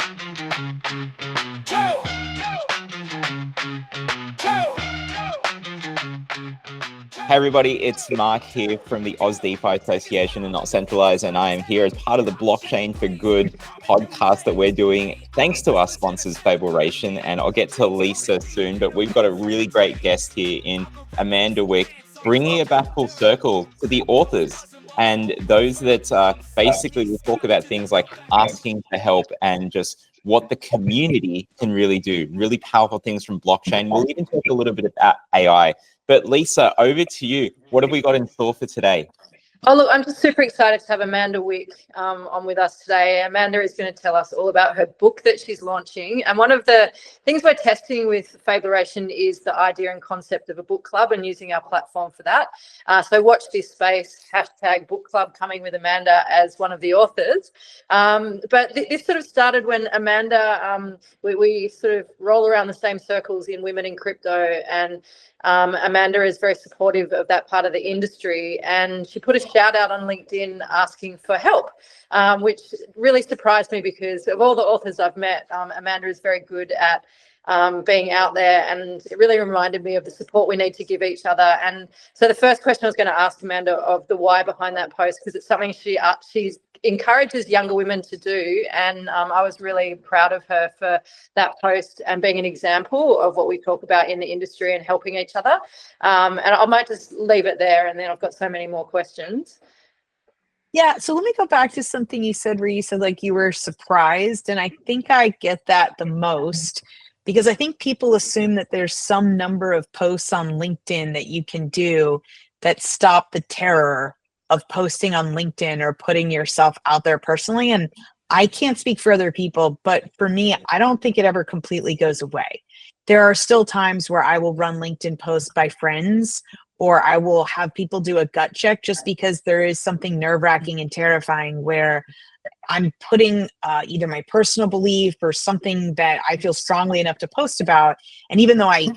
Hey everybody, it's Mark here from the Oz DeFi Association and Not Centralized, and I am here as part of the Blockchain for Good podcast that we're doing thanks to our sponsors, Fableration, and I'll get to Lisa soon, but we've got a really great guest here in Amanda Wick, bringing it back full circle to the authors and those that basically will talk about things like asking for help and just what the community can really do, really powerful things from blockchain. We'll even talk a little bit about AI. But Lisa, over to you. What have we got in store for today? Oh, look, I'm just super excited to have Amanda Wick on with us today. Amanda is going to tell us all about her book that she's launching. And one of the things we're testing with Fableration is the idea and concept of a book club and using our platform for that. So watch this space, #book club coming with Amanda as one of the authors. But this sort of started when Amanda, we sort of roll around the same circles in women in crypto, and Amanda is very supportive of that part of the industry, and she put a shout out on LinkedIn asking for help, which really surprised me because of all the authors I've met, Amanda is very good at being out there, and it really reminded me of the support we need to give each other. And so the first question I was going to ask Amanda of the why behind that post, because it's something she encourages younger women to do, and I was really proud of her for that post and being an example of what we talk about in the industry and helping each other. And I might just leave it there, and then I've got so many more questions. Yeah, so let me go back to something you said where you said like you were surprised, and I think I get that the most because I think people assume that there's some number of posts on LinkedIn that you can do that stop the terror of posting on LinkedIn or putting yourself out there personally. And I can't speak for other people, but for me, I don't think it ever completely goes away. There are still times where I will run LinkedIn posts by friends, or I will have people do a gut check just because there is something nerve-wracking and terrifying where I'm putting either my personal belief or something that I feel strongly enough to post about. And even though I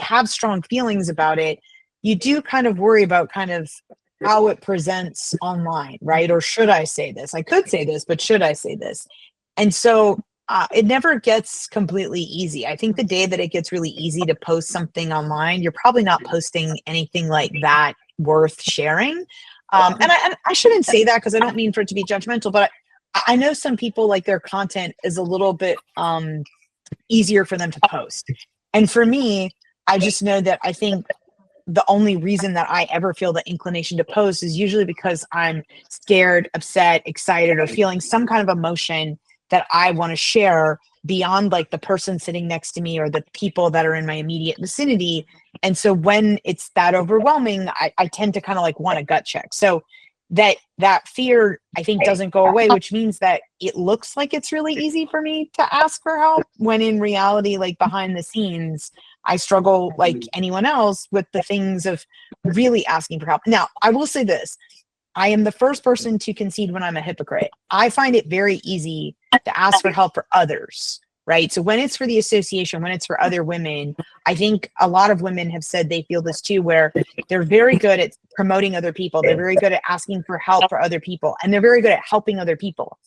have strong feelings about it, you do kind of worry about kind of how it presents online, right? Or should I say this? I could say this, but should I say this? And so it never gets completely easy. I think the day that it gets really easy to post something online, you're probably not posting anything like that worth sharing. And I shouldn't say that because I don't mean for it to be judgmental, but I know some people like their content is a little bit easier for them to post. And for me, I just know that I think the only reason that I ever feel the inclination to post is usually because I'm scared, upset, excited, or feeling some kind of emotion that I want to share beyond like the person sitting next to me or the people that are in my immediate vicinity. And so when it's that overwhelming, I tend to kind of like want a gut check. So that fear, I think, doesn't go away, which means that it looks like it's really easy for me to ask for help, when in reality, like behind the scenes, I struggle like anyone else with the things of really asking for help. Now, I will say this. I am the first person to concede when I'm a hypocrite. I find it very easy to ask for help for others, right? So when it's for the association, when it's for other women, I think a lot of women have said they feel this too, where they're very good at promoting other people. They're very good at asking for help for other people, and they're very good at helping other people.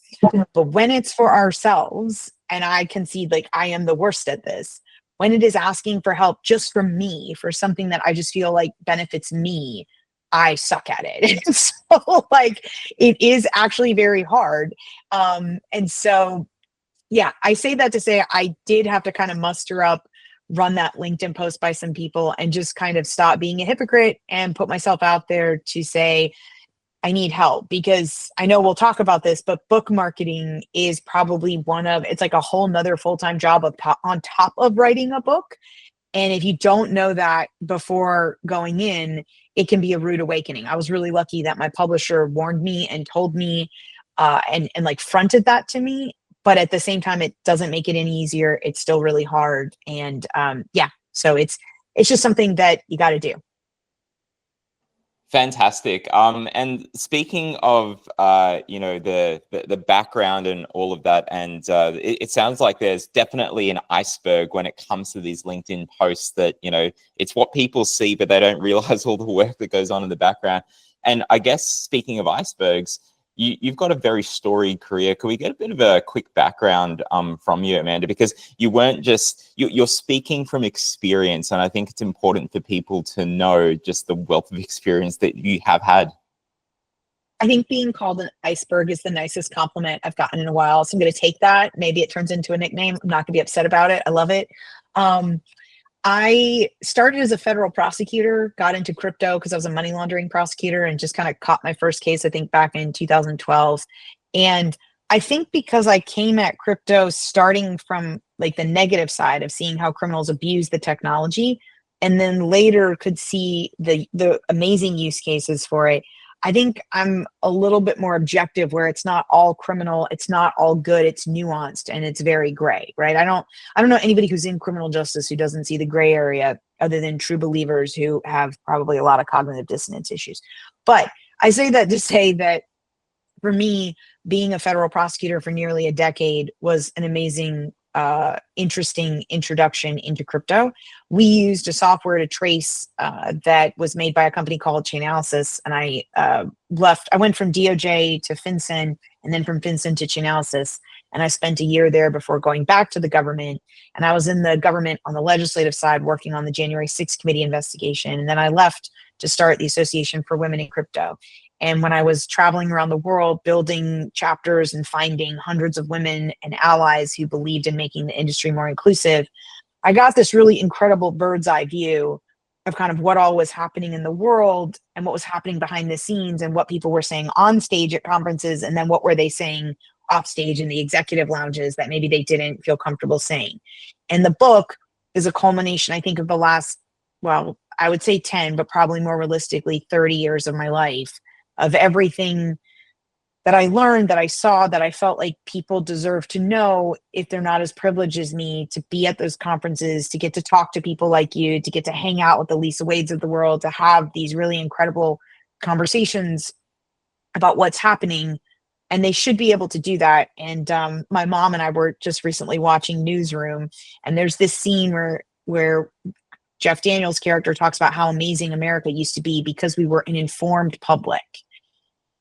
But when it's for ourselves, and I concede like I am the worst at this, when it is asking for help just from me, for something that I just feel like benefits me, I suck at it. So like it is actually very hard. And so, yeah, I say that to say I did have to kind of muster up, run that LinkedIn post by some people and just kind of stop being a hypocrite and put myself out there to say, I need help, because I know we'll talk about this, but book marketing is probably it's like a whole nother full-time job on top of writing a book. And if you don't know that before going in, it can be a rude awakening. I was really lucky that my publisher warned me and told me and like fronted that to me. But at the same time, it doesn't make it any easier. It's still really hard. And yeah, so it's just something that you got to do. Fantastic. And speaking of, the background and all of that, and it sounds like there's definitely an iceberg when it comes to these LinkedIn posts that, it's what people see, but they don't realize all the work that goes on in the background. And I guess speaking of icebergs, you've got a very storied career. Could we get a bit of a quick background from you, Amanda? Because you weren't just, you're speaking from experience, and I think it's important for people to know just the wealth of experience that you have had. I think being called an iceberg is the nicest compliment I've gotten in a while. So I'm going to take that. Maybe it turns into a nickname. I'm not going to be upset about it. I love it. I started as a federal prosecutor, got into crypto because I was a money laundering prosecutor, and just kind of caught my first case, I think, back in 2012. And I think because I came at crypto starting from like the negative side of seeing how criminals abuse the technology, and then later could see the amazing use cases for it, I think I'm a little bit more objective, where it's not all criminal, it's not all good, it's nuanced, and it's very gray, right? I don't know anybody who's in criminal justice who doesn't see the gray area, other than true believers who have probably a lot of cognitive dissonance issues. But I say that to say that for me, being a federal prosecutor for nearly a decade was an amazing, interesting introduction into crypto. We used a software to trace that was made by a company called Chainalysis, and I went from DOJ to FinCEN, and then from FinCEN to Chainalysis, and I spent a year there before going back to the government. And I was in the government on the legislative side working on the January 6th committee investigation, and then I left to start the Association for Women in Crypto. And when I was traveling around the world building chapters and finding hundreds of women and allies who believed in making the industry more inclusive, I got this really incredible bird's eye view of kind of what all was happening in the world and what was happening behind the scenes, and what people were saying on stage at conferences, and then what were they saying off stage in the executive lounges that maybe they didn't feel comfortable saying. And the book is a culmination, I think, of the last, well, I would say 10, but probably more realistically 30 years of my life, of everything that I learned, that I saw, that I felt like people deserve to know if they're not as privileged as me, to be at those conferences, to get to talk to people like you, to get to hang out with the Lisa Wades of the world, to have these really incredible conversations about what's happening. And they should be able to do that. And my mom and I were just recently watching Newsroom, and there's this scene where Jeff Daniels' character talks about how amazing America used to be because we were an informed public.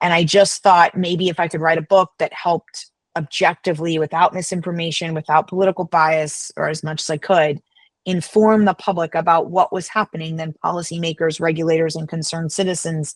And I just thought, maybe if I could write a book that helped objectively, without misinformation, without political bias, or as much as I could, inform the public about what was happening, then policymakers, regulators, and concerned citizens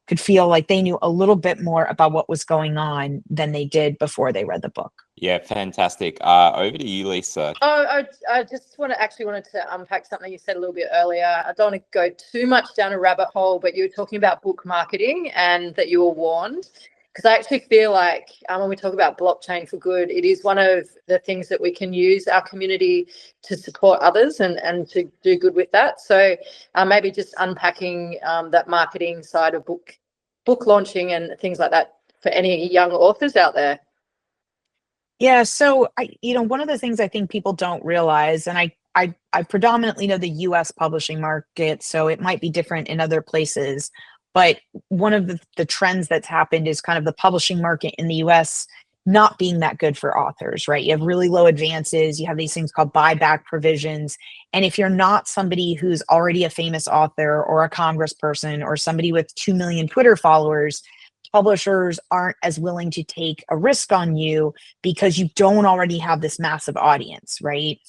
could feel like they knew a little bit more about what was going on than they did before they read the book. Yeah, fantastic. Over to you, Lisa. I just wanted to unpack something you said a little bit earlier. I don't want to go too much down a rabbit hole, but you were talking about book marketing and that you were warned. Because I actually feel like when we talk about blockchain for good, it is one of the things that we can use our community to support others and to do good with that. So maybe just unpacking that marketing side of book launching and things like that for any young authors out there. Yeah, so one of the things I think people don't realize, and I predominantly know the US publishing market, so it might be different in other places, but one of the trends that's happened is kind of the publishing market in the US not being that good for authors, right? You have really low advances, you have these things called buyback provisions, and if you're not somebody who's already a famous author or a congressperson or somebody with 2 million Twitter followers, publishers aren't as willing to take a risk on you because you don't already have this massive audience, right?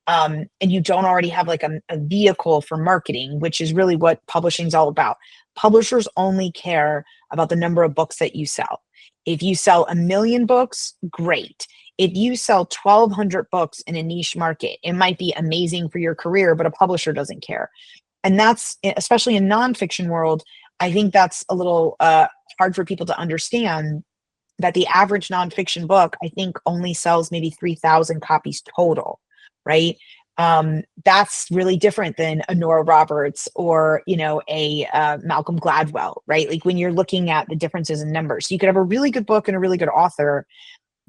And you don't already have like a vehicle for marketing, which is really what publishing is all about. Publishers only care about the number of books that you sell. If you sell 1 million books, great. If you sell 1,200 books in a niche market, it might be amazing for your career, but a publisher doesn't care. And that's, especially in nonfiction world, I think that's a little hard for people to understand, that the average nonfiction book, I think, only sells maybe 3,000 copies total, right? That's really different than a Nora Roberts or, a Malcolm Gladwell, right? Like when you're looking at the differences in numbers, so you could have a really good book and a really good author,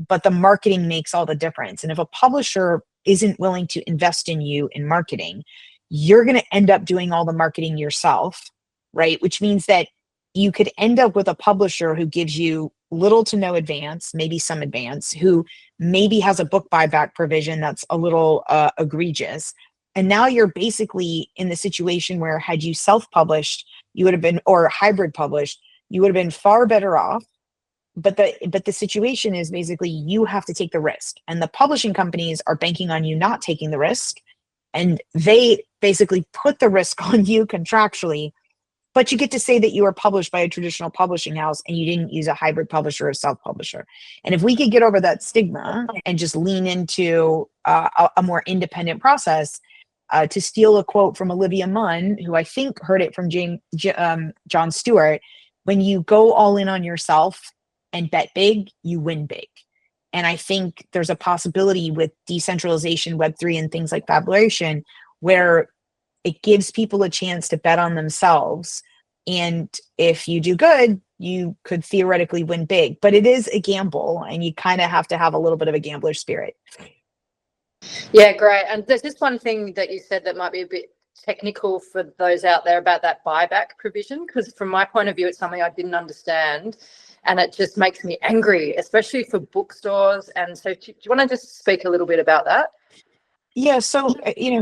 but the marketing makes all the difference. And if a publisher isn't willing to invest in you in marketing, you're going to end up doing all the marketing yourself, right? Which means that you could end up with a publisher who gives you little to no advance, maybe some advance, who maybe has a book buyback provision that's a little egregious. And now you're basically in the situation where, had you self-published, you would have been, or hybrid published, you would have been far better off, the situation is basically you have to take the risk, and the publishing companies are banking on you not taking the risk, and they basically put the risk on you contractually, but you get to say that you are published by a traditional publishing house and you didn't use a hybrid publisher or self-publisher. And if we could get over that stigma and just lean into a more independent process, to steal a quote from Olivia Munn, who I think heard it from John Stewart, when you go all in on yourself and bet big, you win big. And I think there's a possibility with decentralization, Web3, and things like Fabulation, where it gives people a chance to bet on themselves. And if you do good, you could theoretically win big. But it is a gamble, and you kind of have to have a little bit of a gambler spirit. Yeah, great. And there's just one thing that you said that might be a bit technical for those out there about that buyback provision, because from my point of view, it's something I didn't understand. And it just makes me angry, especially for bookstores. And so do you want to just speak a little bit about that? Yeah, so,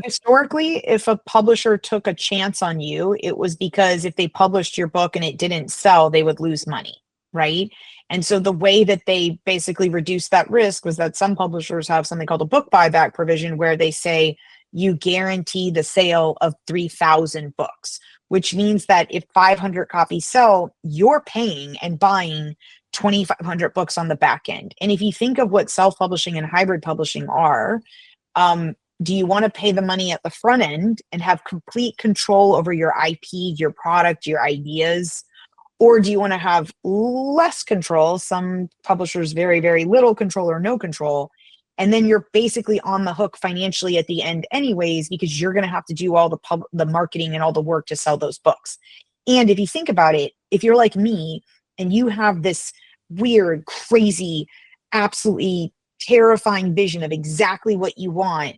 historically, if a publisher took a chance on you, it was because if they published your book and it didn't sell, they would lose money, right? And so the way that they basically reduced that risk was that some publishers have something called a book buyback provision, where they say you guarantee the sale of 3,000 books, which means that if 500 copies sell, you're paying and buying 2,500 books on the back end. And if you think of what self-publishing and hybrid publishing are, do you want to pay the money at the front end and have complete control over your IP, your product, your ideas? Or do you want to have less control? Some publishers, very, very little control or no control. And then you're basically on the hook financially at the end anyways, because you're going to have to do all the marketing and all the work to sell those books. And if you think about it, if you're like me and you have this weird, crazy, absolutely terrifying vision of exactly what you want,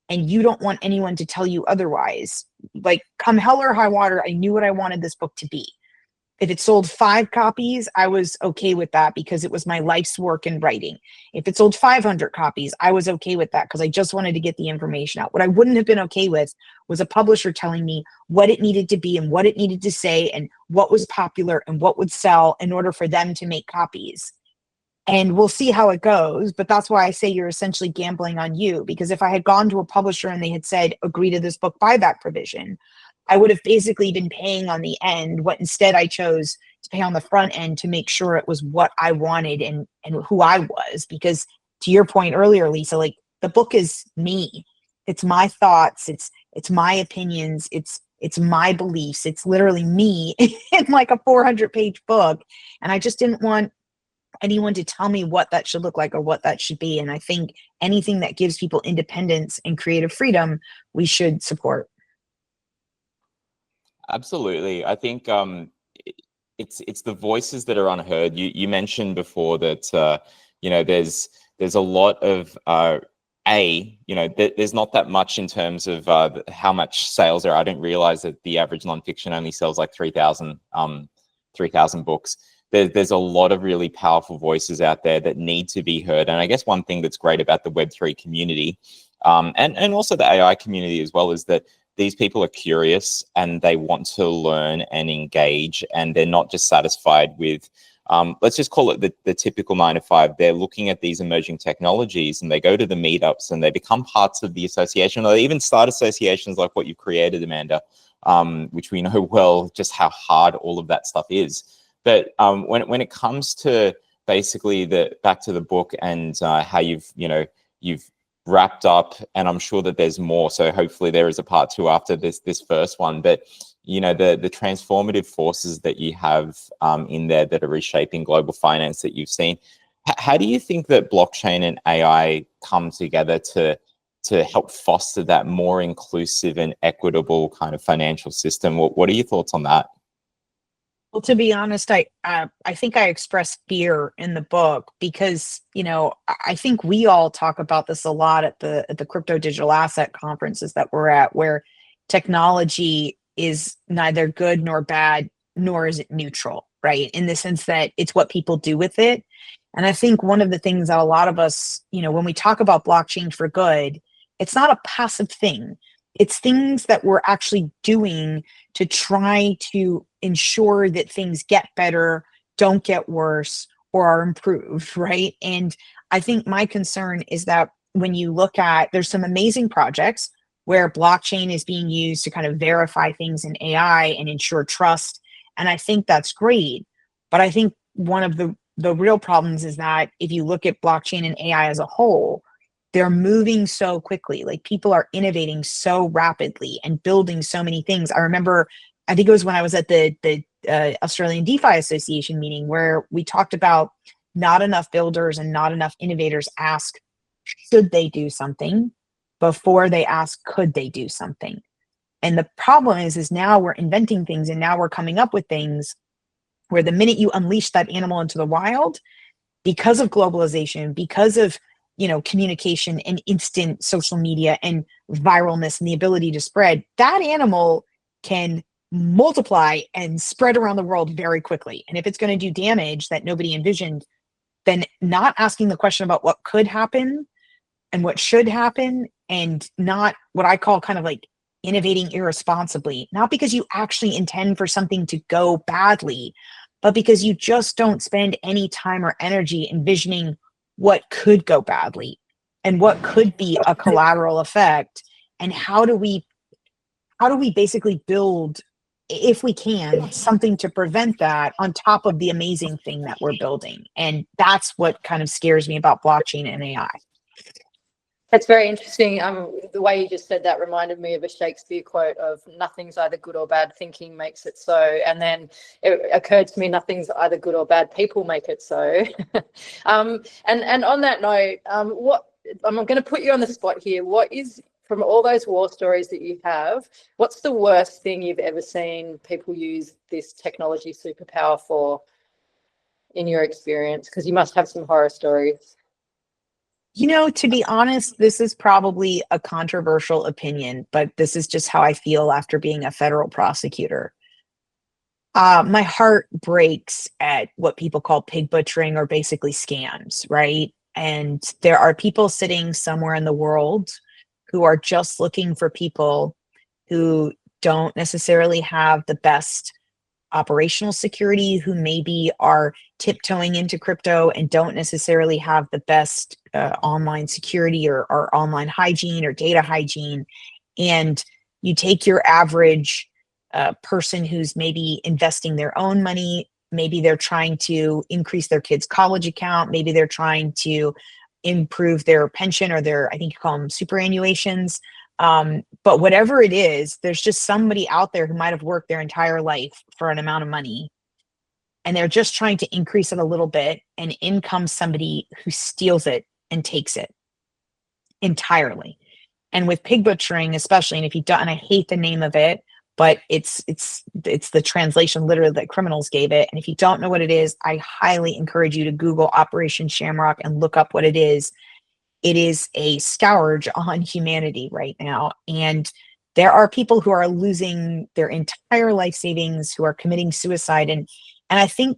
and you don't want anyone to tell you otherwise, like come hell or high water, I knew what I wanted this book to be. If it sold 5 copies, I was okay with that because it was my life's work in writing. If it sold 500 copies, I was okay with that because I just wanted to get the information out. What I wouldn't have been okay with was a publisher telling me what it needed to be and what it needed to say and what was popular and what would sell in order for them to make copies. And we'll see how it goes. But that's why I say you're essentially gambling on you, because if I had gone to a publisher and they had said, agree to this book buyback provision, I would have basically been paying on the end what instead I chose to pay on the front end to make sure it was what I wanted and who I was. Because to your point earlier, Lisa, like the book is me. It's my thoughts. It's my opinions. It's my beliefs. It's literally me in like a 400-page book. And I just didn't want anyone to tell me what that should look like or what that should be. And I think anything that gives people independence and creative freedom, we should support. Absolutely. I think it's the voices that are unheard. You mentioned before that there's a lot of there's not that much in terms of how much sales are. I didn't realize that the average nonfiction only sells like 3,000 books. There's a lot of really powerful voices out there that need to be heard. And I guess one thing that's great about the Web3 community and also the AI community as well is that these people are curious and they want to learn and engage, and they're not just satisfied with, let's just call it the typical 9 to 5. They're looking at these emerging technologies and they go to the meetups and they become parts of the association, or they even start associations like what you created, Amanda, which we know well just how hard all of that stuff is. But when it comes to basically back to the book and how you've wrapped up, and I'm sure that there's more, so hopefully there is a part 2 after this first one, but the transformative forces that you have in there that are reshaping global finance that you've seen, how do you think that blockchain and AI come together to help foster that more inclusive and equitable kind of financial system? What are your thoughts on that? Well, to be honest, I think I express fear in the book because, I think we all talk about this a lot at the crypto digital asset conferences that we're at, where technology is neither good nor bad, nor is it neutral, right? In the sense that it's what people do with it. And I think one of the things that a lot of us, when we talk about blockchain for good, it's not a passive thing. It's things that we're actually doing to try to ensure that things get better, don't get worse, or are improved, right? And I think my concern is that when you look at, there's some amazing projects where blockchain is being used to kind of verify things in AI and ensure trust. And I think that's great. But I think one of the real problems is that if you look at blockchain and AI as a whole, they're moving so quickly. Like people are innovating so rapidly and building so many things. I remember, I think it was when I was at the Australian DeFi Association meeting where we talked about not enough builders and not enough innovators ask, should they do something before they ask, could they do something? And the problem is now we're inventing things and now we're coming up with things where the minute you unleash that animal into the wild, because of globalization, because of communication and instant social media and viralness and the ability to spread, that animal can multiply and spread around the world very quickly. And if it's going to do damage that nobody envisioned, then not asking the question about what could happen and what should happen, and not what I call kind of like innovating irresponsibly, not because you actually intend for something to go badly, but because you just don't spend any time or energy envisioning what could go badly and what could be a collateral effect, and how do we basically build, if we can, something to prevent that on top of the amazing thing that we're building. And that's what kind of scares me about blockchain and AI. That's very interesting. The way you just said that reminded me of a Shakespeare quote of "Nothing's either good or bad. Thinking makes it so." And then it occurred to me, "Nothing's either good or bad. People make it so." And on that note, what I'm going to put you on the spot here. What is, from all those war stories that you have, what's the worst thing you've ever seen people use this technology superpower for, in your experience? Because you must have some horror stories. To be honest, this is probably a controversial opinion, but this is just how I feel after being a federal prosecutor. My heart breaks at what people call pig butchering, or basically scams, right? And there are people sitting somewhere in the world who are just looking for people who don't necessarily have the best operational security, who maybe are tiptoeing into crypto and don't necessarily have the best online security or online hygiene or data hygiene. And you take your average person who's maybe investing their own money, maybe they're trying to increase their kid's college account, maybe they're trying to improve their pension or their, I think you call them superannuations. But whatever it is, there's just somebody out there who might have worked their entire life for an amount of money, and they're just trying to increase it a little bit, and in comes somebody who steals it and takes it entirely. And with pig butchering especially, and if you don't, and I hate the name of it, but it's the translation literally that criminals gave it. And if you don't know what it is, I highly encourage you to Google Operation Shamrock and look up what it is. It is a scourge on humanity right now. And there are people who are losing their entire life savings, who are committing suicide. And I think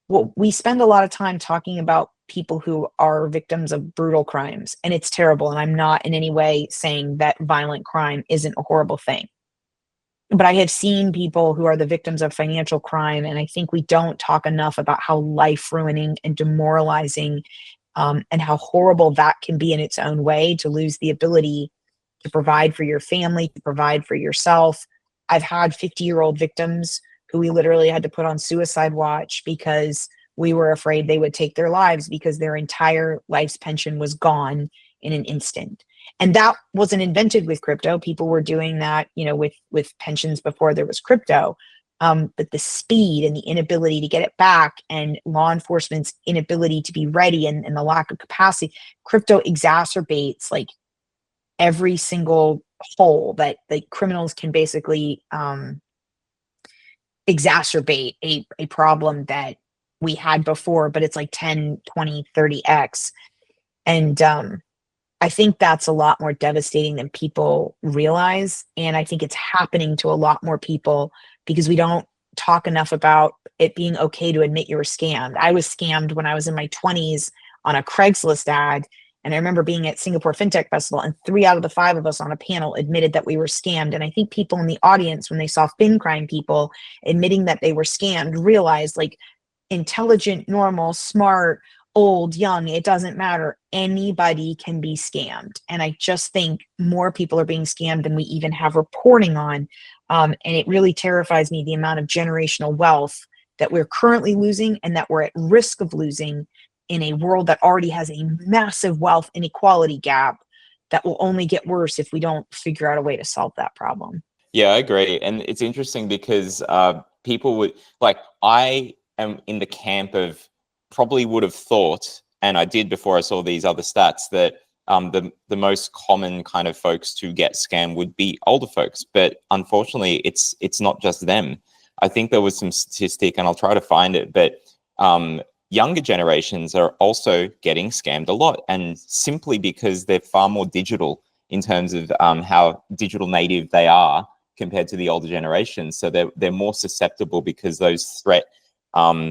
what we spend a lot of time talking about people who are victims of brutal crimes, and it's terrible. And I'm not in any way saying that violent crime isn't a horrible thing. But I have seen people who are the victims of financial crime, and I think we don't talk enough about how life-ruining and demoralizing and how horrible that can be in its own way, to lose the ability to provide for your family, to provide for yourself. I've had 50-year-old victims who we literally had to put on suicide watch because we were afraid they would take their lives, because their entire life's pension was gone in an instant. And that wasn't invented with crypto. People were doing that, with pensions before there was crypto. But the speed and the inability to get it back, and law enforcement's inability to be ready, and the lack of capacity, crypto exacerbates like every single hole that criminals can basically exacerbate a problem that we had before, but it's like 10, 20, 30x. And I think that's a lot more devastating than people realize. And I think it's happening to a lot more people because we don't talk enough about it being okay to admit you were scammed. I was scammed when I was in my 20s on a Craigslist ad. And I remember being at Singapore FinTech Festival, and 3 out of the 5 of us on a panel admitted that we were scammed. And I think people in the audience, when they saw fin crime people admitting that they were scammed, realized like intelligent, normal, smart, old, young, it doesn't matter. Anybody can be scammed. And I just think more people are being scammed than we even have reporting on. And it really terrifies me, the amount of generational wealth that we're currently losing and that we're at risk of losing in a world that already has a massive wealth inequality gap that will only get worse if we don't figure out a way to solve that problem. Yeah, I agree. And it's interesting because people would, like, I am in the camp of probably would have thought, and I did before I saw these other stats, that the most common kind of folks to get scammed would be older folks. But unfortunately, it's not just them. I think there was some statistic, and I'll try to find it, but younger generations are also getting scammed a lot, and simply because they're far more digital in terms of how digital native they are compared to the older generations. So they're more susceptible because those threat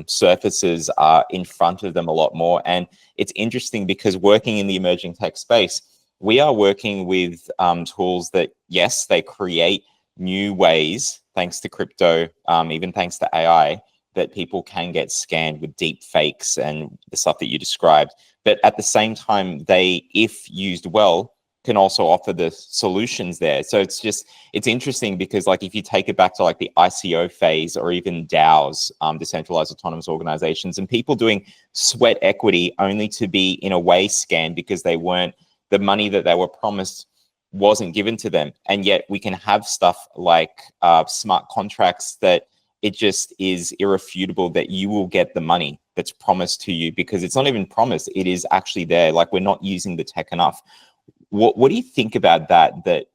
surfaces are in front of them a lot more. And it's interesting because working in the emerging tech space, we are working with tools that, yes, they create new ways, thanks to crypto, even thanks to AI, that people can get scanned with deep fakes and the stuff that you described. But at the same time, they, if used well, can also offer the solutions there. So it's interesting because, like, if you take it back to like the ICO phase or even DAOs, decentralized autonomous organizations, and people doing sweat equity only to be in a way scammed because the money that they were promised wasn't given to them. And yet we can have stuff like smart contracts that it just is irrefutable that you will get the money that's promised to you, because it's not even promised, it is actually there. Like, we're not using the tech enough. What do you think about that? That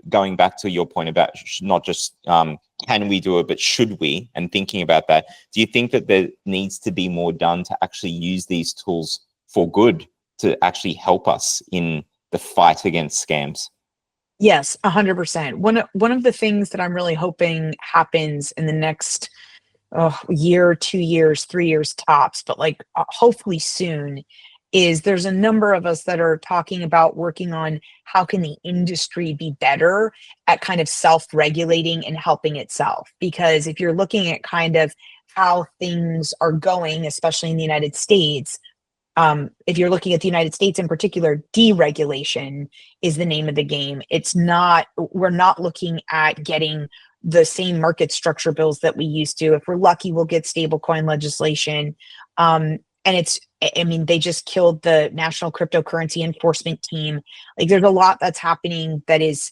going back to your point about not just can we do it, but should we? And thinking about that, do you think that there needs to be more done to actually use these tools for good, to actually help us in the fight against scams? Yes, 100%. One of the things that I'm really hoping happens in the next year, 2 years, 3 years tops, but like hopefully soon, is there's a number of us that are talking about working on how can the industry be better at kind of self-regulating and helping itself. Because if you're looking at kind of how things are going, especially in the United States, if you're looking at the United States in particular, deregulation is the name of the game. We're not looking at getting the same market structure bills that we used to. If we're lucky, we'll get stablecoin legislation. They just killed the National Cryptocurrency Enforcement Team. Like, there's a lot that's happening that is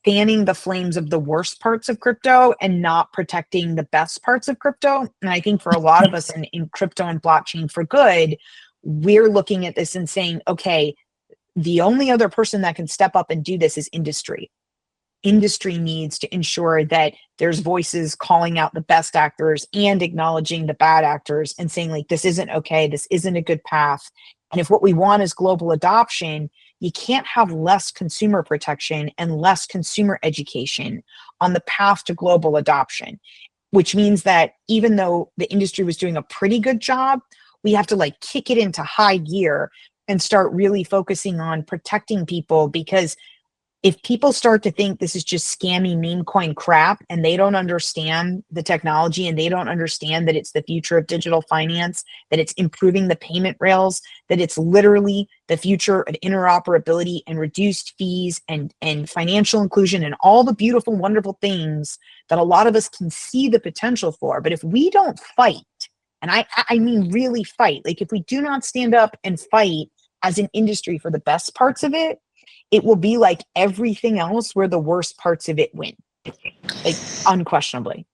fanning the flames of the worst parts of crypto and not protecting the best parts of crypto. And I think for a lot of us in crypto and blockchain for good, we're looking at this and saying, okay, the only other person that can step up and do this is industry. Industry needs to ensure that there's voices calling out the best actors and acknowledging the bad actors and saying, like, this isn't okay, this isn't a good path. And if what we want is global adoption, you can't have less consumer protection and less consumer education on the path to global adoption, which means that even though the industry was doing a pretty good job, we have to like kick it into high gear and start really focusing on protecting people. Because if people start to think this is just scammy meme coin crap and they don't understand the technology and they don't understand that it's the future of digital finance, that it's improving the payment rails, that it's literally the future of interoperability and reduced fees and financial inclusion and all the beautiful, wonderful things that a lot of us can see the potential for. But if we don't fight, and I mean really fight, like if we do not stand up and fight as an industry for the best parts of it, it will be like everything else where the worst parts of it win, like unquestionably.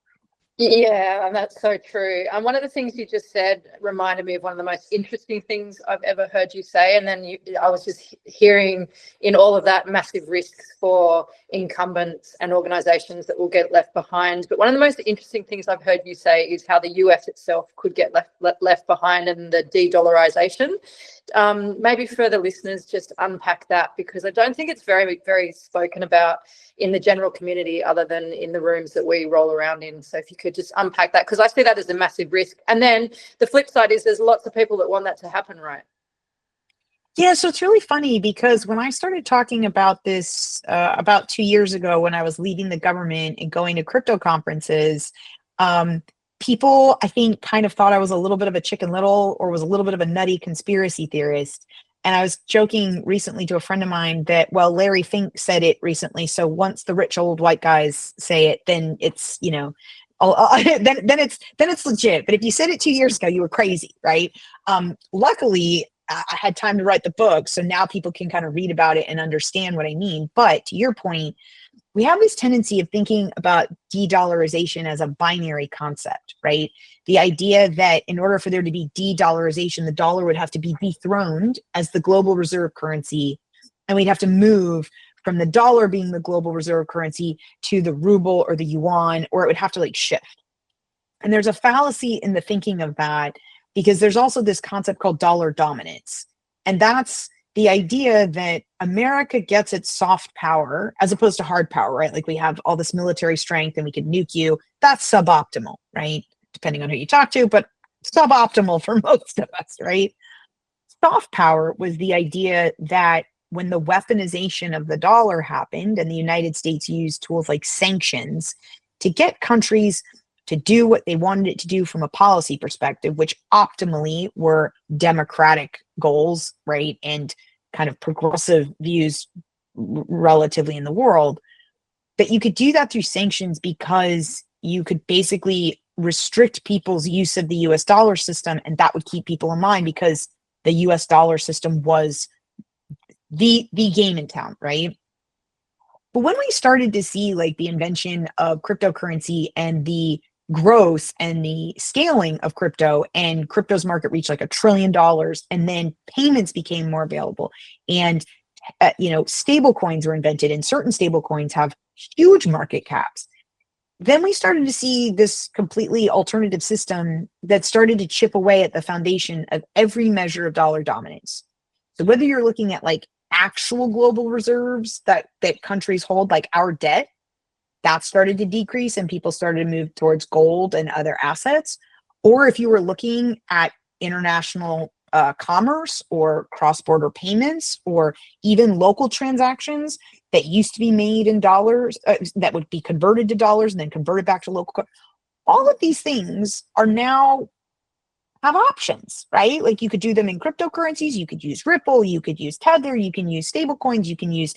Yeah, and that's so true. And one of the things you just said reminded me of one of the most interesting things I've ever heard you say. And then I was just hearing in all of that massive risks for incumbents and organizations that will get left behind. But one of the most interesting things I've heard you say is how the US itself could get left behind, and the de-dollarization. Maybe for the listeners, just unpack that, because I don't think it's very, very spoken about in the general community other than in the rooms that we roll around in. So if you could just unpack that, because I see that as a massive risk. And then the flip side is there's lots of people that want that to happen, right? Yeah, so it's really funny because when I started talking about this about 2 years ago, when I was leaving the government and going to crypto conferences, people, I think, kind of thought I was a little bit of a Chicken Little or was a little bit of a nutty conspiracy theorist. And I was joking recently to a friend of mine that, well, Larry Fink said it recently. So once the rich old white guys say it, then it's, then it's legit. But if you said it 2 years ago, you were crazy, right? Luckily, I had time to write the book, so now people can kind of read about it and understand what I mean. But to your point, we have this tendency of thinking about de-dollarization as a binary concept, right? The idea that in order for there to be de-dollarization, the dollar would have to be dethroned as the global reserve currency, and we'd have to move from the dollar being the global reserve currency to the ruble or the yuan, or it would have to like shift. And there's a fallacy in the thinking of that, because there's also this concept called dollar dominance. And that's the idea that America gets its soft power as opposed to hard power, right? Like we have all this military strength and we could nuke you. That's suboptimal, right? Depending on who you talk to, but suboptimal for most of us, right? Soft power was the idea that when the weaponization of the dollar happened and the United States used tools like sanctions to get countries to do what they wanted it to do from a policy perspective, which optimally were democratic goals, right? And kind of progressive views relatively in the world, that you could do that through sanctions because you could basically restrict people's use of the US dollar system, and that would keep people in line because the US dollar system was the game in town, right? But when we started to see like the invention of cryptocurrency and the growth and the scaling of crypto, and crypto's market reached like $1 trillion, and then payments became more available, and stable coins were invented, and certain stable coins have huge market caps. Then we started to see this completely alternative system that started to chip away at the foundation of every measure of dollar dominance. So whether you're looking at like actual global reserves that countries hold, like our debt, that started to decrease and people started to move towards gold and other assets. Or if you were looking at international commerce or cross-border payments or even local transactions that used to be made in dollars, that would be converted to dollars and then converted back to local, all of these things are now have options, right? Like you could do them in cryptocurrencies, you could use Ripple, you could use Tether, you can use stablecoins, you can use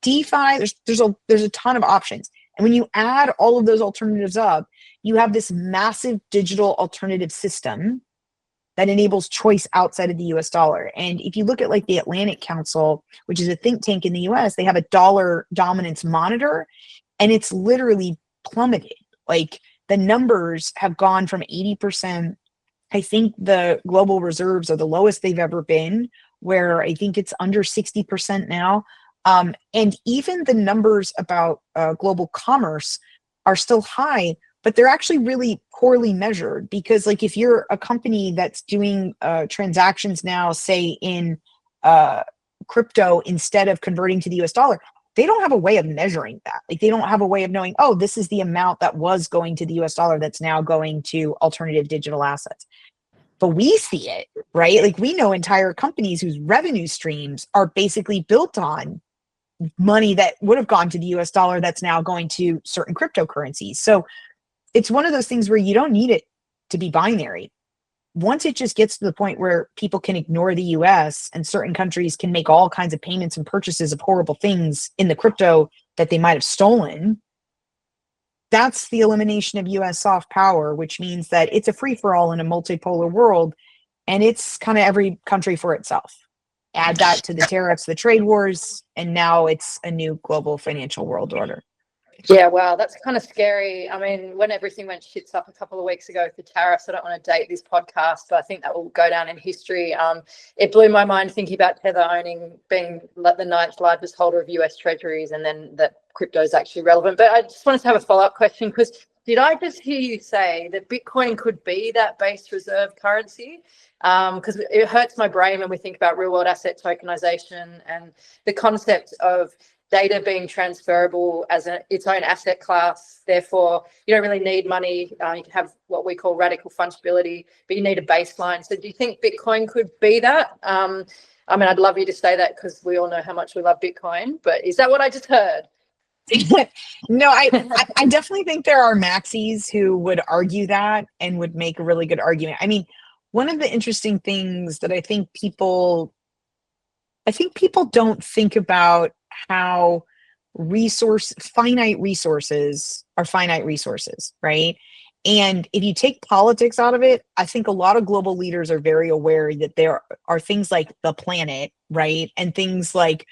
DeFi. There's a ton of options. And when you add all of those alternatives up, you have this massive digital alternative system that enables choice outside of the US dollar. And if you look at like the Atlantic Council, which is a think tank in the US, they have a dollar dominance monitor, and it's literally plummeted. Like the numbers have gone from 80%. I think the global reserves are the lowest they've ever been, where I think it's under 60% now. And even the numbers about global commerce are still high, but they're actually really poorly measured, because like if you're a company that's doing transactions now, say in crypto instead of converting to the US dollar, they don't have a way of measuring that. Like they don't have a way of knowing, oh, this is the amount that was going to the US dollar that's now going to alternative digital assets. But we see it, right? Like we know entire companies whose revenue streams are basically built on money that would have gone to the US dollar that's now going to certain cryptocurrencies. So it's one of those things where you don't need it to be binary. Once it just gets to the point where people can ignore the US and certain countries can make all kinds of payments and purchases of horrible things in the crypto that they might have stolen, that's the elimination of US soft power, which means that it's a free-for-all in a multipolar world, and it's kind of every country for itself. Add that to the tariffs, the trade wars, and now it's a new global financial world order. Yeah, wow, that's kind of scary. I mean, when everything went shits up a couple of weeks ago for tariffs, I don't want to date this podcast, but I think that will go down in history. It blew my mind thinking about Tether being the ninth largest holder of US treasuries, and then that crypto is actually relevant. But I just wanted to have a follow-up question, because did I just hear you say that Bitcoin could be that base reserve currency? Because it hurts my brain when we think about real-world asset tokenization and the concept of data being transferable as its own asset class. Therefore, you don't really need money. You can have what we call radical fungibility, but you need a baseline. So do you think Bitcoin could be that? I mean, I'd love you to say that because we all know how much we love Bitcoin, but is that what I just heard? No, I definitely think there are maxis who would argue that and would make a really good argument. I mean, one of the interesting things that I think people don't think about how finite resources are finite resources, right? And if you take politics out of it, I think a lot of global leaders are very aware that there are things like the planet, right? And things like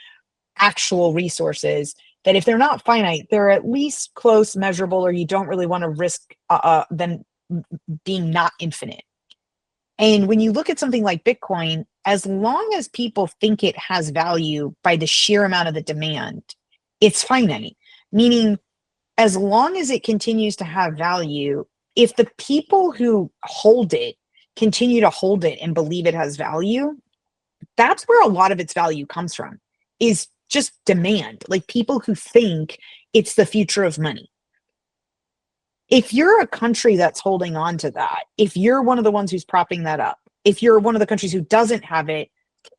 actual resources that if they're not finite, they're at least close, measurable, or you don't really want to risk them being not infinite. And when you look at something like Bitcoin, as long as people think it has value by the sheer amount of the demand, it's finite. Meaning, as long as it continues to have value, if the people who hold it continue to hold it and believe it has value, that's where a lot of its value comes from, is just demand. Like people who think it's the future of money. If you're a country that's holding on to that, if you're one of the ones who's propping that up, if you're one of the countries who doesn't have it,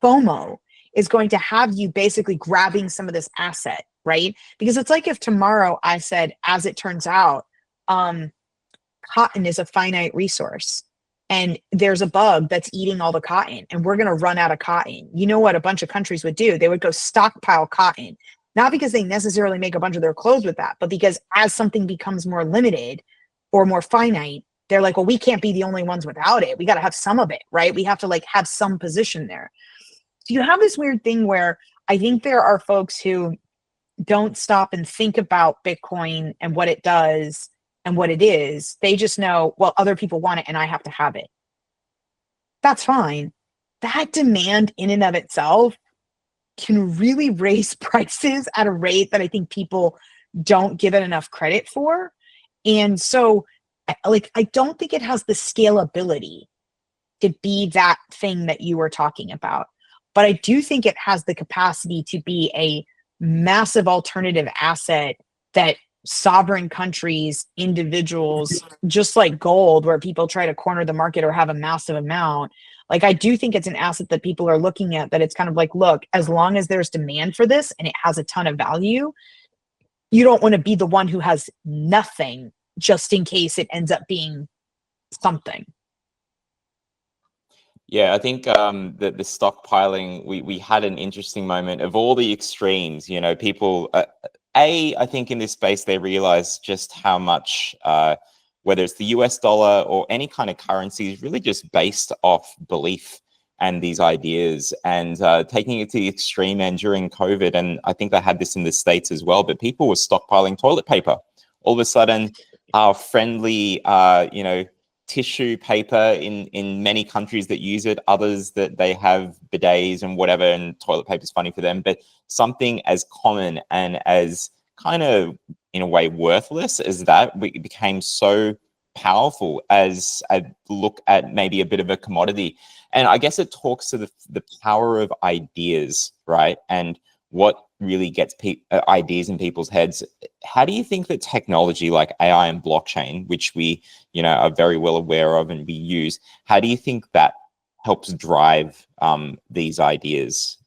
FOMO is going to have you basically grabbing some of this asset, right? Because it's like if tomorrow I said, as it turns out, cotton is a finite resource and there's a bug that's eating all the cotton and we're going to run out of cotton. You know what a bunch of countries would do? They would go stockpile cotton, not because they necessarily make a bunch of their clothes with that, but because as something becomes more limited or more finite, they're like, well, we can't be the only ones without it. We got to have some of it, right? We have to like have some position there. So you have this weird thing where I think there are folks who don't stop and think about Bitcoin and what it does and what it is. They just know, well, other people want it and I have to have it. That's fine. That demand in and of itself can really raise prices at a rate that I think people don't give it enough credit for. And so I don't think it has the scalability to be that thing that you were talking about. But I do think it has the capacity to be a massive alternative asset that sovereign countries, individuals, just like gold, where people try to corner the market or have a massive amount. Like, I do think it's an asset that people are looking at, that it's kind of like, look, as long as there's demand for this and it has a ton of value, you don't want to be the one who has nothing just in case it ends up being something. Yeah, I think the stockpiling, we had an interesting moment of all the extremes. You know, people, I think in this space, they realize just how much, whether it's the US dollar or any kind of currency, is really just based off belief and these ideas, and taking it to the extreme end during COVID. And I think they had this in the States as well, but people were stockpiling toilet paper. All of a sudden, our friendly, tissue paper in many countries that use it, others that they have bidets and whatever, and toilet paper is funny for them, but something as common and as kind of in a way worthless as that became so powerful as a look at maybe a bit of a commodity. And I guess it talks to the power of ideas, right? And what really gets ideas in people's heads. How do you think that technology like AI and blockchain, which we, are very well aware of and we use, how do you think that helps drive these ideas?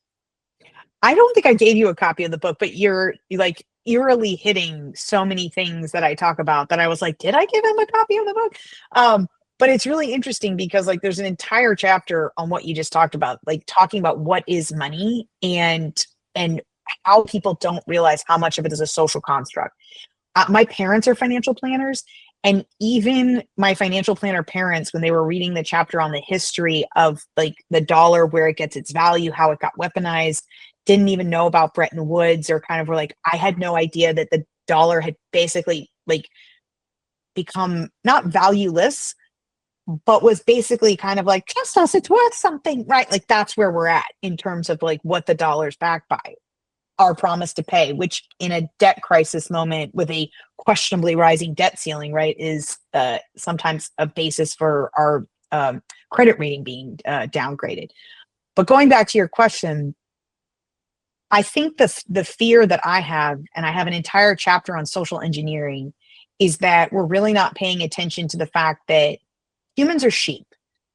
I don't think I gave you a copy of the book, but you're like eerily hitting so many things that I talk about that I was like, did I give him a copy of the book? But it's really interesting because like there's an entire chapter on what you just talked about, like talking about what is money and how people don't realize how much of it is a social construct. My parents are financial planners, and even my financial planner parents, when they were reading the chapter on the history of like the dollar, where it gets its value, how it got weaponized, didn't even know about Bretton Woods, or kind of were like, I had no idea that the dollar had basically like become not valueless, but was basically kind of like, trust us, it's worth something, right? Like that's where we're at in terms of like what the dollar's backed by, our promise to pay, which in a debt crisis moment with a questionably rising debt ceiling, right, is sometimes a basis for our credit rating being downgraded. But going back to your question, I think the fear that I have, and I have an entire chapter on social engineering, is that we're really not paying attention to the fact that humans are sheep.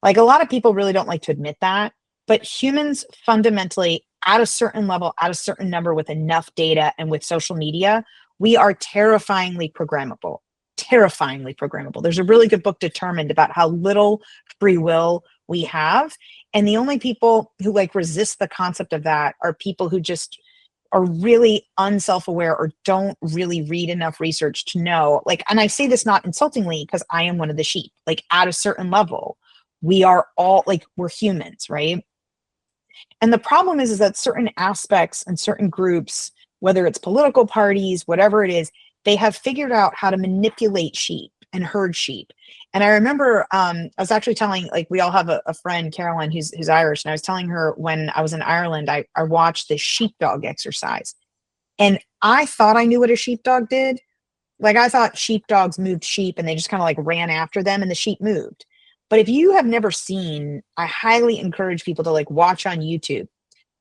Like a lot of people really don't like to admit that, but humans fundamentally, at a certain level, at a certain number, with enough data and with social media, We are terrifyingly programmable. Terrifyingly programmable. There's a really good book, Determined, about how little free will we have. And the only people who like resist the concept of that are people who just are really unself-aware or don't really read enough research to know, like, and I say this not insultingly because I am one of the sheep, like at a certain level, we are all like, we're humans, right? And the problem is that certain aspects and certain groups, whether it's political parties, whatever it is, they have figured out how to manipulate sheep and herd sheep. And I remember I was actually telling, like, we all have a friend, Caroline, who's Irish, and I was telling her when I was in Ireland, I watched the sheepdog exercise. And I thought I knew what a sheepdog did. Like, I thought sheepdogs moved sheep and they just kind of like ran after them and the sheep moved. But if you have never seen, I highly encourage people to like watch on YouTube.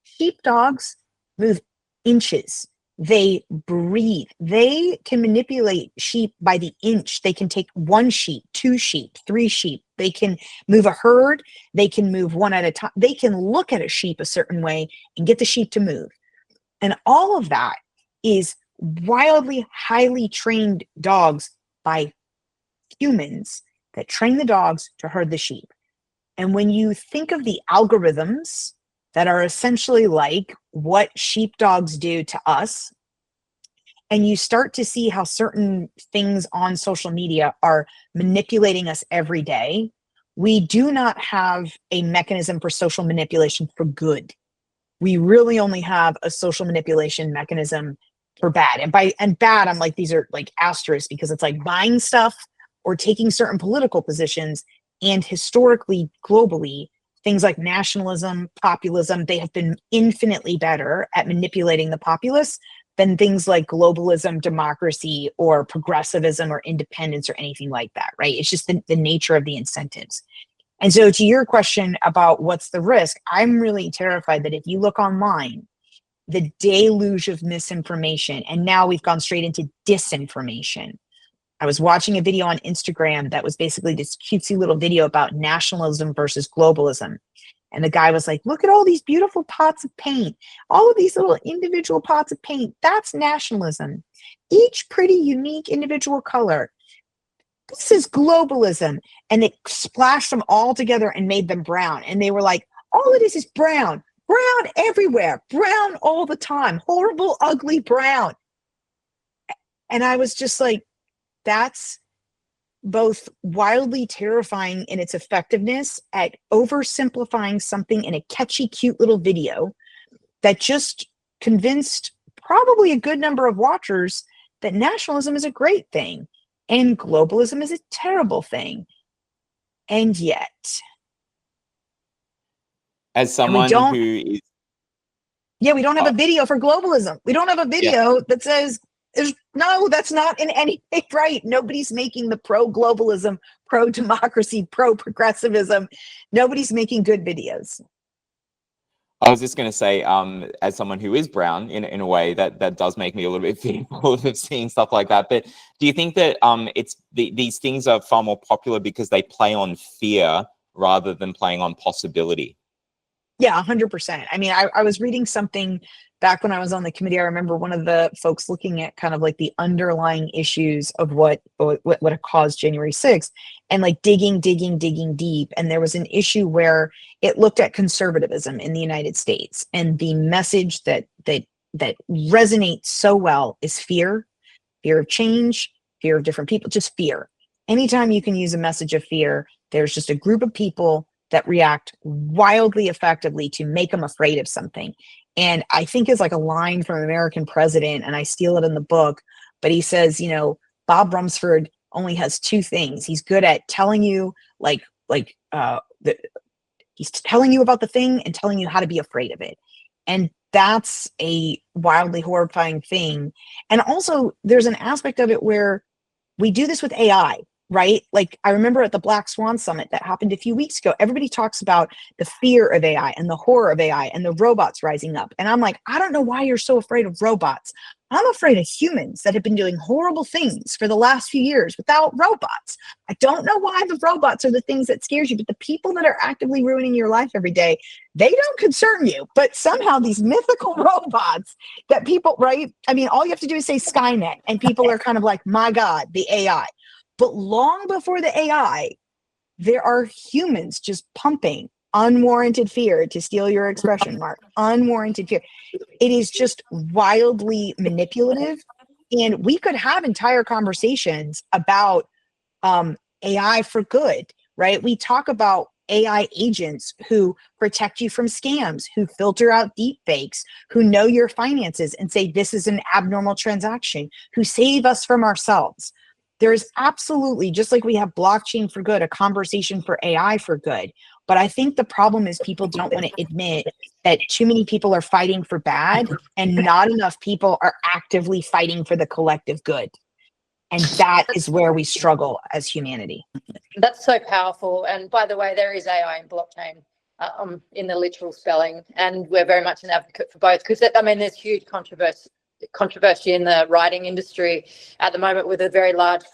Sheepdogs move inches. They breathe. They can manipulate sheep by the inch. They can take 1 sheep, 2 sheep, 3 sheep. They can move a herd. They can move one at a time. They can look at a sheep a certain way and get the sheep to move. And all of that is wildly, highly trained dogs by humans that train the dogs to herd the sheep. And when you think of the algorithms that are essentially like what sheepdogs do to us, and you start to see how certain things on social media are manipulating us every day, we do not have a mechanism for social manipulation for good. We really only have a social manipulation mechanism for bad. And bad, I'm like, these are like asterisks, because it's like buying stuff or taking certain political positions. And historically, globally, things like nationalism, populism, they have been infinitely better at manipulating the populace than things like globalism, democracy, or progressivism, or independence, or anything like that, right? It's just the nature of the incentives. And so to your question about what's the risk, I'm really terrified that if you look online, the deluge of misinformation, and now we've gone straight into disinformation. I was watching a video on Instagram that was basically this cutesy little video about nationalism versus globalism. And the guy was like, look at all these beautiful pots of paint, all of these little individual pots of paint. That's nationalism. Each pretty unique individual color. This is globalism. And it splashed them all together and made them brown. And they were like, all it is brown, brown everywhere, brown all the time, horrible, ugly brown. And I was just like, that's both wildly terrifying in its effectiveness at oversimplifying something in a catchy, cute little video that just convinced probably a good number of watchers that nationalism is a great thing and globalism is a terrible thing. And yet, as someone who is, we don't have a video for globalism. We don't have a video that says, no, that's not in any way right. Nobody's making the pro-globalism, pro-democracy, pro-progressivism. Nobody's making good videos. I was just going to say, as someone who is brown, in a way that does make me a little bit fearful of seeing stuff like that. But do you think that these things are far more popular because they play on fear rather than playing on possibility? Yeah, 100%. I mean, I was reading something back when I was on the committee. I remember one of the folks looking at kind of like the underlying issues of what caused January 6th, and like digging deep. And there was an issue where it looked at conservatism in the United States, and the message that resonates so well is fear of change, fear of different people, just fear. Anytime you can use a message of fear, there's just a group of people that react wildly effectively to make them afraid of something. And I think it's like a line from American President, and I steal it in the book, but he says, Bob Rumsford only has 2 things. He's good at telling you he's telling you about the thing and telling you how to be afraid of it. And that's a wildly horrifying thing. And also there's an aspect of it where we do this with AI. right? Like I remember at the Black Swan Summit that happened a few weeks ago, everybody talks about the fear of AI and the horror of AI and the robots rising up. And I'm like, I don't know why you're so afraid of robots. I'm afraid of humans that have been doing horrible things for the last few years without robots. I don't know why the robots are the things that scares you, but the people that are actively ruining your life every day, they don't concern you. But somehow these mythical robots that people, right? I mean, all you have to do is say Skynet and people are kind of like, my God, the AI. But long before the AI, there are humans just pumping unwarranted fear, to steal your expression, Mark, unwarranted fear. It is just wildly manipulative. And we could have entire conversations about AI for good, right? We talk about AI agents who protect you from scams, who filter out deep fakes, who know your finances and say this is an abnormal transaction, who save us from ourselves. There is absolutely, just like we have blockchain for good, a conversation for AI for good. But I think the problem is people don't want to admit that too many people are fighting for bad and not enough people are actively fighting for the collective good. And that is where we struggle as humanity. That's so powerful. And by the way, there is AI in blockchain in the literal spelling, and we're very much an advocate for both, because I mean, there's huge controversy in the writing industry at the moment with a very large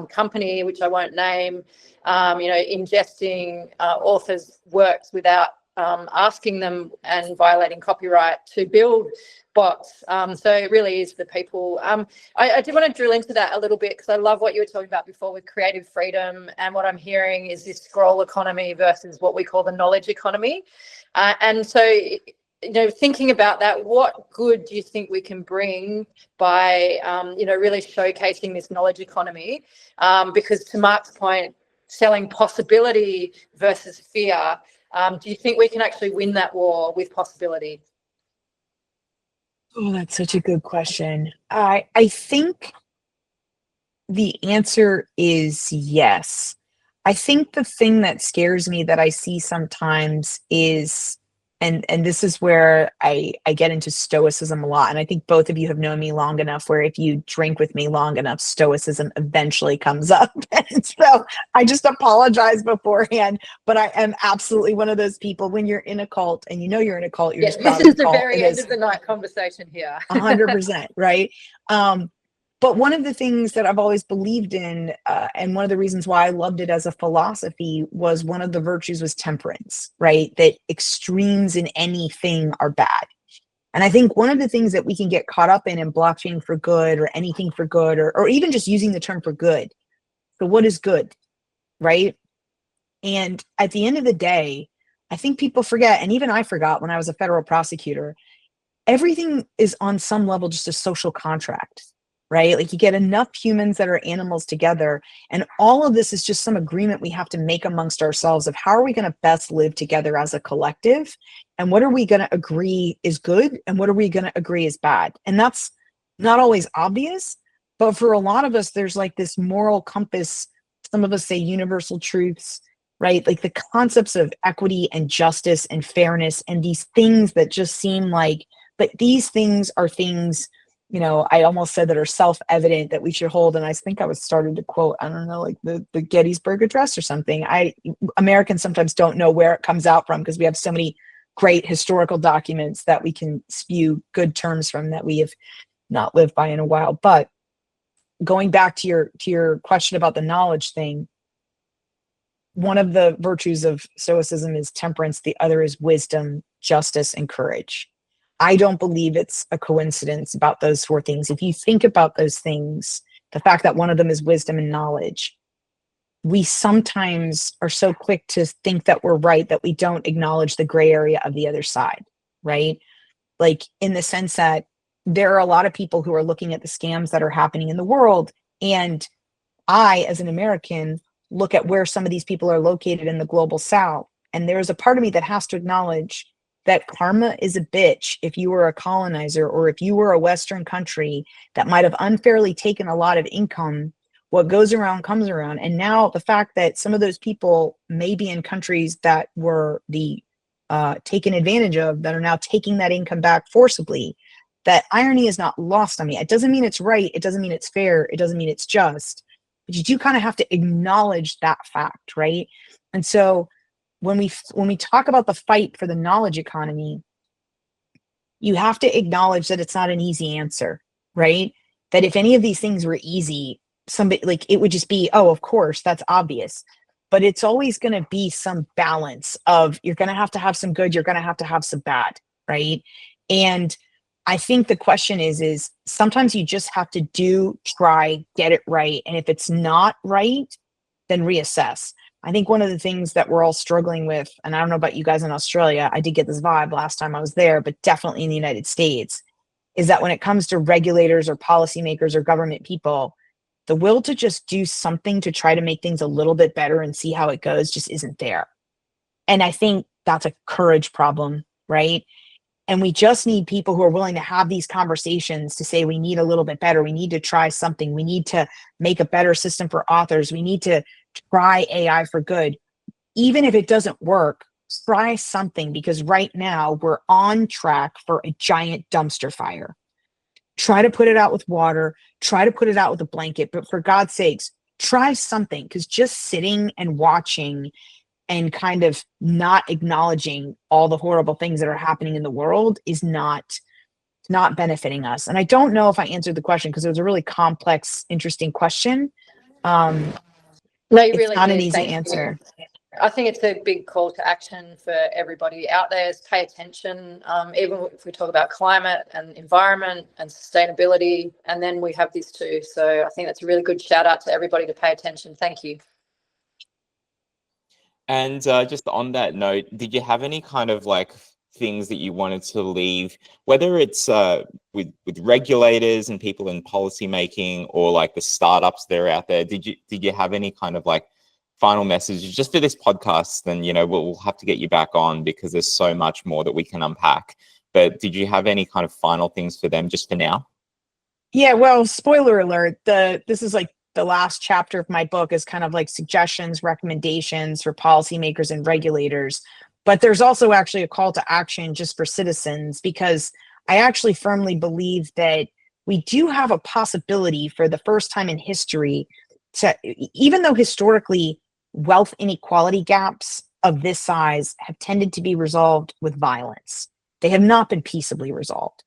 company, which I won't name, ingesting authors' works without asking them and violating copyright to build bots. So it really is the people. I do want to drill into that a little bit, because I love what you were talking about before with creative freedom, and what I'm hearing is this scroll economy versus what we call the knowledge economy. And so, thinking about that, what good do you think we can bring by, really showcasing this knowledge economy? Because to Mark's point, selling possibility versus fear, do you think we can actually win that war with possibility? Oh, that's such a good question. I think the answer is yes. I think the thing that scares me that I see sometimes is, and this is where I get into stoicism a lot. And I think both of you have known me long enough where if you drink with me long enough, stoicism eventually comes up. And so I just apologize beforehand, but I am absolutely one of those people. When you're in a cult and you're in a cult, you're just proud this of is the the cult. very end of the night conversation here. 100%, right? But one of the things that I've always believed in, and one of the reasons why I loved it as a philosophy, was one of the virtues was temperance, right? That extremes in anything are bad. And I think one of the things that we can get caught up in blockchain for good, or anything for good, or even just using the term for good. So what is good, right? And at the end of the day, I think people forget, and even I forgot when I was a federal prosecutor, everything is on some level just a social contract, right? Like you get enough humans that are animals together, and all of this is just some agreement we have to make amongst ourselves of how are we going to best live together as a collective, and what are we going to agree is good, and what are we going to agree is bad. And that's not always obvious, but for a lot of us, there's like this moral compass. Some of us say universal truths, right? Like the concepts of equity and justice and fairness, and these things that just seem like, but these things are things, I almost said that are self-evident that we should hold. And I think I was started to quote, I don't know, like the Gettysburg Address or something. Americans sometimes don't know where it comes out from, because we have so many great historical documents that we can spew good terms from that we have not lived by in a while. But going back to your question about the knowledge thing, one of the virtues of stoicism is temperance. The other is wisdom, justice, and courage. I don't believe it's a coincidence about those four things. If you think about those things, the fact that one of them is wisdom and knowledge, we sometimes are so quick to think that we're right that we don't acknowledge the gray area of the other side, right? Like in the sense that there are a lot of people who are looking at the scams that are happening in the world. And I, as an American, look at where some of these people are located in the global South. And there's a part of me that has to acknowledge that karma is a bitch. If you were a colonizer, or if you were a Western country that might have unfairly taken a lot of income, what goes around comes around. And now the fact that some of those people may be in countries that were taken advantage of, that are now taking that income back forcibly, that irony is not lost on me. It doesn't mean it's right. It doesn't mean it's fair. It doesn't mean it's just. but you do kind of have to acknowledge that fact, right? And so when we talk about the fight for the knowledge economy, you have to acknowledge that it's not an easy answer, right? That if any of these things were easy, somebody like it would just be, oh, of course, that's obvious. But it's always going to be some balance of you're going to have some good, you're going to have some bad, right? And I think the question is sometimes you just have to try, get it right. And if it's not right, then reassess. I think one of the things that we're all struggling with, and I don't know about you guys in Australia, I did get this vibe last time I was there, but definitely in the United States, is that when it comes to regulators or policymakers or government people, the will to just do something to try to make things a little bit better and see how it goes just isn't there. And I think that's a courage problem, right? And we just need people who are willing to have these conversations to say, we need a little bit better. We need to try something. We need to make a better system for authors. We need to try AI for good. Even if it doesn't work, try something, because right now we're on track for a giant dumpster fire. Try to put it out with water, try to put it out with a blanket, but for God's sakes, try something, because just sitting and watching and kind of not acknowledging all the horrible things that are happening in the world is not benefiting us. And I don't know if I answered the question, because it was a really complex, interesting question. No, you It's really not an did. easy Thank answer. you. I think it's a big call to action for everybody out there is pay attention, even if we talk about climate and environment and sustainability, and then we have this too. So I think that's a really good shout out to everybody to pay attention. Thank you. And just on that note, did you have any kind of like things that you wanted to leave, whether it's with regulators and people in policy making, or like the startups that are out there? Did you have any kind of like final messages just for this podcast? Then we'll have to get you back on, because there's so much more that we can unpack. But did you have any kind of final things for them just for now? Yeah, well, spoiler alert, this is like the last chapter of my book is kind of like suggestions, recommendations for policymakers and regulators. But there's also actually a call to action just for citizens, because I actually firmly believe that we do have a possibility for the first time in history to, even though historically wealth inequality gaps of this size have tended to be resolved with violence, they have not been peaceably resolved.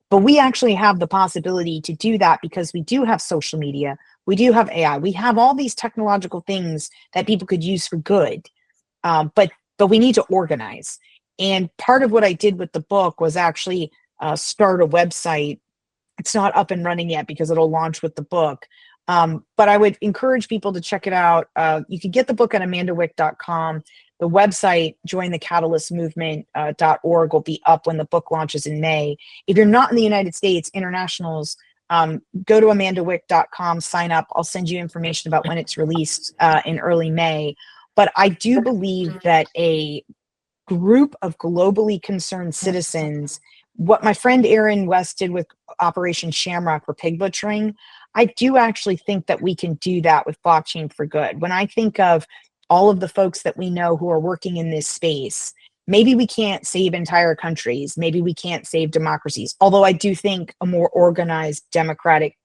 But we actually have the possibility to do that, because we do have social media, we do have AI, we have all these technological things that people could use for good. But we need to organize. And part of what I did with the book was actually start a website. It's not up and running yet because it'll launch with the book. But I would encourage people to check it out. You can get the book at amandawick.com. The website, jointhecatalyst.movement.org, will be up when the book launches in May. If you're not in the United States, internationals, go to amandawick.com, sign up. I'll send you information about when it's released in early May. But I do believe that a group of globally concerned citizens, what my friend Aaron West did with Operation Shamrock for pig butchering, I do actually think that we can do that with blockchain for good. When I think of all of the folks that we know who are working in this space, maybe we can't save entire countries, maybe we can't save democracies, although I do think a more organized democratic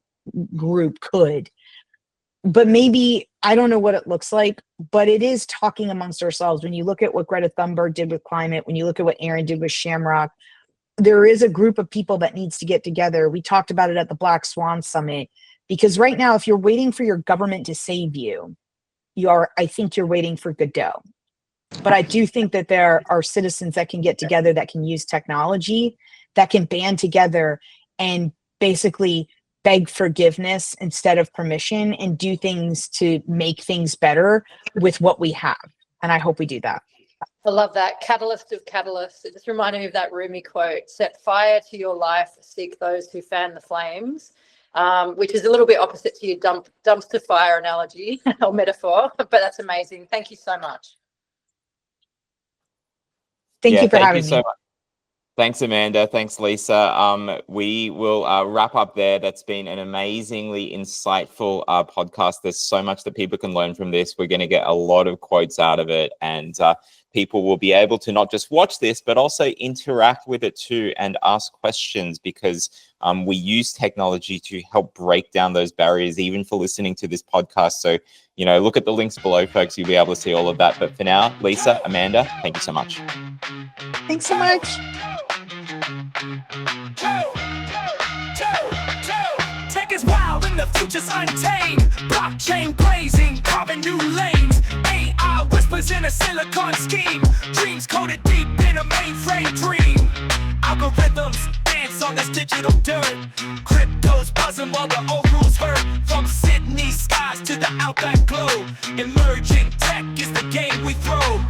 group could. But maybe, I don't know what it looks like, but it is talking amongst ourselves. When you look at what Greta Thunberg did with climate, when you look at what Aaron did with Shamrock, there is a group of people that needs to get together. We talked about it at the Black Swan Summit, because right now, if you're waiting for your government to save you, I think you're waiting for Godot. But I do think that there are citizens that can get together, that can use technology, that can band together and basically beg forgiveness instead of permission, and do things to make things better with what we have. And I hope we do that. I love that. Catalyst of catalysts. It just reminded me of that Rumi quote: set fire to your life, seek those who fan the flames, which is a little bit opposite to your dumpster fire analogy or metaphor, but that's amazing. Thank you so much. Thank you for having me. So much. Thanks, Amanda. Thanks, Lisa. We will wrap up there. That's been an amazingly insightful podcast. There's so much that people can learn from this. We're going to get a lot of quotes out of it, and people will be able to not just watch this, but also interact with it too and ask questions, because we use technology to help break down those barriers, even for listening to this podcast. So, look at the links below, folks. You'll be able to see all of that. But for now, Lisa, Amanda, thank you so much. Thanks so much. Tech is wild and the future's untamed. Blockchain blazing, carving new lanes. AI whispers in a silicon scheme. Dreams coded deep in a mainframe dream. Algorithms dance on this digital dirt. Crypto's buzzing while the old rules hurt. From Sydney skies to the outback globe. Emerging tech is the game we throw.